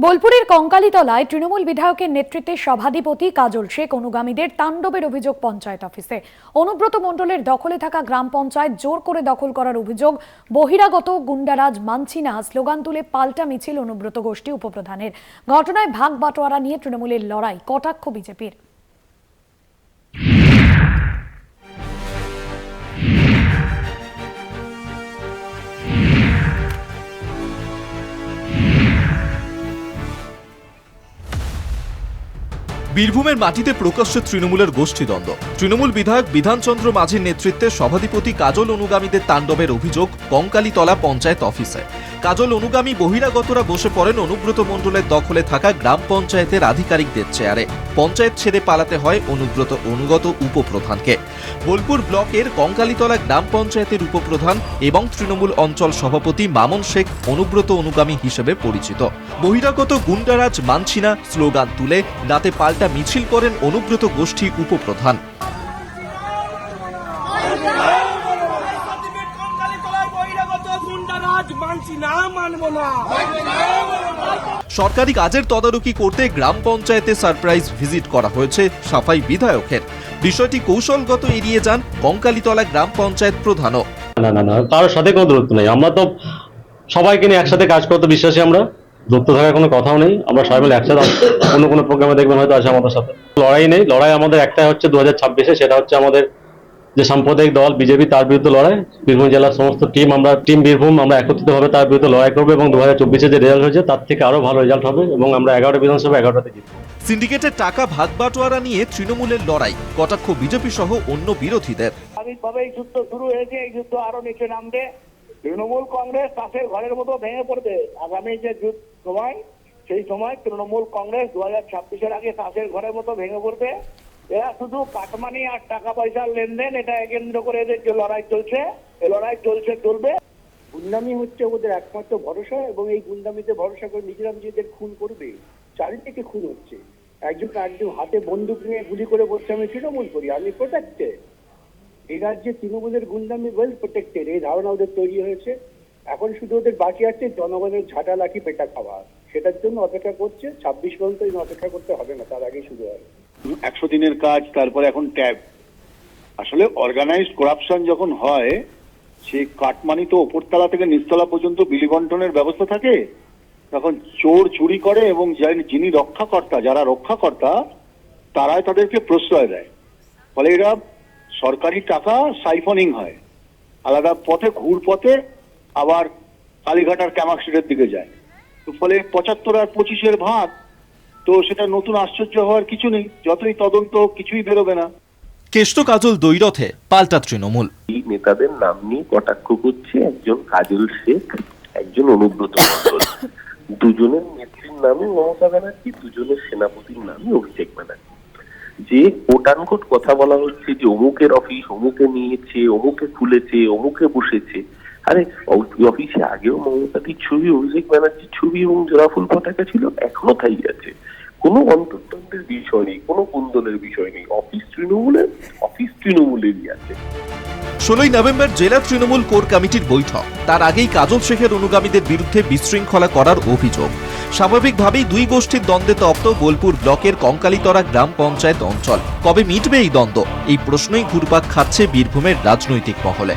বোলপুরের কঙ্কালীতলায় তৃণমূল বিধায়কের নেতৃত্বে সভাধিপতি কাজল শেখ অনুগামীদের তাণ্ডবের অভিযোগ পঞ্চায়েত অফিসে। অনুব্রত মণ্ডলের দখলে থাকা গ্রাম পঞ্চায়েত জোর করে দখল করার অভিযোগ। বহিরাগত গুন্ডারাজ মানছি না স্লোগান তুলে পাল্টা মিছিল অনুব্রত গোষ্ঠী উপপ্রধানের। ঘটনায় ভাগ বাটোয়ারা নিয়ে তৃণমূলের লড়াই, কটাক্ষ বিজেপির। বীরভূমের মাটিতে প্রকাশ্যে তৃণমূলের গোষ্ঠীদ্বন্দ্ব। তৃণমূল বিধায়ক বিধানচন্দ্র মাঝির নেতৃত্বে সভাধিপতি কাজল অনুগামীদের তাণ্ডবের অভিযোগ কঙ্কালীতলা পঞ্চায়েত অফিসে। কাজল অনুগামী বহিরাগতরা বসে পড়েন অনুব্রত মণ্ডলের দখলে থাকা গ্রাম পঞ্চায়েতের আধিকারিকদের চেয়ারে। পঞ্চায়েত ছেড়ে পালাতে হয় অনুব্রত অনুগত উপপ্রধানকে। বোলপুর ব্লকের কঙ্কালীতলা গ্রাম পঞ্চায়েতের উপপ্রধান এবং তৃণমূল অঞ্চল সভাপতি মামুন শেখ অনুব্রত অনুগামী হিসেবে পরিচিত। বহিরাগত গুন্ডারাজ মানছি না স্লোগান তুলে রাতে পাল্টা মিছিল করেন অনুব্রত গোষ্ঠী উপপ্রধান। সরকারি কাজের তদারকি করতে গ্রাম পঞ্চায়েতে সারপ্রাইজ ভিজিট করা হয়েছে সাফাই বিধায়কের। বিষয়টি কৌশলগত এড়িয়ে যান কঙ্কালীতলা গ্রাম পঞ্চায়েত প্রধানও। না, কারোর সাথে কোনো দূরত্ব নেই। আমরা তো সবাইকে নিয়ে একসাথে কাজ করতে বিশ্বাসী। আমরা দূরত্ব থাকার কোনো কথাও নেই। আমরা সবাই মিলে একসাথে কোনো প্রোগ্রামে দেখবেন হয়তো আছে আমাদের সাথে। লড়াই নেই, লড়াই আমাদের একটাই হচ্ছে 2026-এ, সেটা হচ্ছে আমাদের যে সাম্প্রদায়িক দল বিজেপি, তার বিরুদ্ধে লড়াই। বীরভূম জেলার সমস্ত টিম বীরভূম আমরা একত্রিত ভাবে তার বিরুদ্ধে লড়াই করবো এবং 2024-এ যে রেজাল্ট হয়েছে তার থেকে আরো ভালো রেজাল্ট হবে এবং আমরা 11টা বিধানসভা 11টাতে জিতব। সিন্ডিকেটের টাকা ভাগ বাটোয়ারা নিয়ে তৃণমূলের লড়াই, কটাক্ষ বিজেপি সহ অন্য বিরোধীদের। স্বাভাবিকভাবে এই যুদ্ধ শুরু হয়েছে, এই যুদ্ধ আরো নিচে নামবে। তৃণমূল কংগ্রেস তাসের ঘরের মতো ভেঙে পড়বে। আগামী যে সময়, সেই সময় তৃণমূল কংগ্রেস 2026-এর আগে তাসের ঘরের মতো ভেঙে পড়বে। এরা শুধু কাটমানি আর টাকা পয়সার লেনদেন, এটা কেন্দ্র করে এদের যে লড়াই চলছে, এই লড়াই চলবে। গুন্ডামি হচ্ছে ওদের একমাত্র ভরসা এবং এই গুন্ডামিতে ভরসা করে নিজেরা নিজেদের খুন করবে। চারিদিকে খুন হচ্ছে। একজন হাতে বন্দুক নিয়ে গুলি করে বলছে আমি তৃণমূল করি, আমি প্রোটেক্টেড। এই রাজ্যে তৃণমূলের গুন্ডামি ওয়েল প্রোটেক্টেড, এই ধারণা ওদের তৈরি হয়েছে। এখন শুধু ওদের বাকি আছে জনগণের ঝাঁটা লাঠি পেটা খাওয়া। সেটার জন্য অপেক্ষা করছে। 26 পর্যন্ত অপেক্ষা করতে হবে না, তার আগেই শুরু হয় 100 দিনের কাজ, তারপরে এখন ট্যাব। আসলে অর্গানাইজড করাপশন যখন হয়, সেই কাটমানি তো ওপরতলা থেকে নিচতলা পর্যন্ত বিলি বন্টনের ব্যবস্থা থাকে। তখন চোর চুরি করে এবং যিনি যারা রক্ষাকর্তা তারাই তাদেরকে প্রশ্রয় দেয়। ফলে এরা সরকারি টাকা সাইফনিং হয়, আলাদা পথে ঘুর পথে আবার কালীঘাট আর ক্যামাক্সিটের দিকে যায়। তো ফলে 75 আর 25-এর ভাগ, তো সেটা নতুন আশ্চর্য হওয়ার কিছু নেই। যতই তদন্ত কিছুই বেরোবে না। কেষ্ট কাজল দ্বৈরথে পাল্টা তৃণমূল। এই নেতাদের নাম নিয়ে কটাক্ষ করছে একজন কাজল শেখ, একজন অনুব্রত মণ্ডল। দুজনের নেত্রীর নামে মমতা ব্যানার্জি, দুজনের সেনাপতির নামে অভিষেক ব্যানার্জি। যে কোটানকোট কথা বলা হচ্ছে যে অমুকের অফিস অমুকে নিয়েছে, অমুকে খুলেছে, অমুকে বসেছে। আরে অফিসে আগেও মমতাদির ছবি, অভিষেক ব্যানার্জির ছবি এবং জোড়াফুল পতাকা ছিল, এখনো তাই আছে। কোনো অন্তর্দ্বন্দ্বের বিষয় নেই, কোনো কুন্দলের বিষয় নেই। অফিস তৃণমূলেরই আছে। 16ই নভেম্বর জেলা তৃণমূল কোর কমিটির বৈঠক। তার আগেই কাজল শেখের অনুগামীদের বিরুদ্ধে বিশৃঙ্খলা করার অভিযোগ। স্বাভাবিকভাবেই দুই গোষ্ঠীর দ্বন্দ্বে তপ্ত বোলপুর ব্লকের কঙ্কালীতলা গ্রাম পঞ্চায়েত অঞ্চল। কবে মিটবে এই দ্বন্দ্ব? এই প্রশ্নই ঘুরপাক খাচ্ছে বীরভূমের রাজনৈতিক মহলে।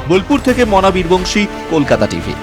বোলপুর থেকে মনা বীরবংশী, কলকাতা টিভি।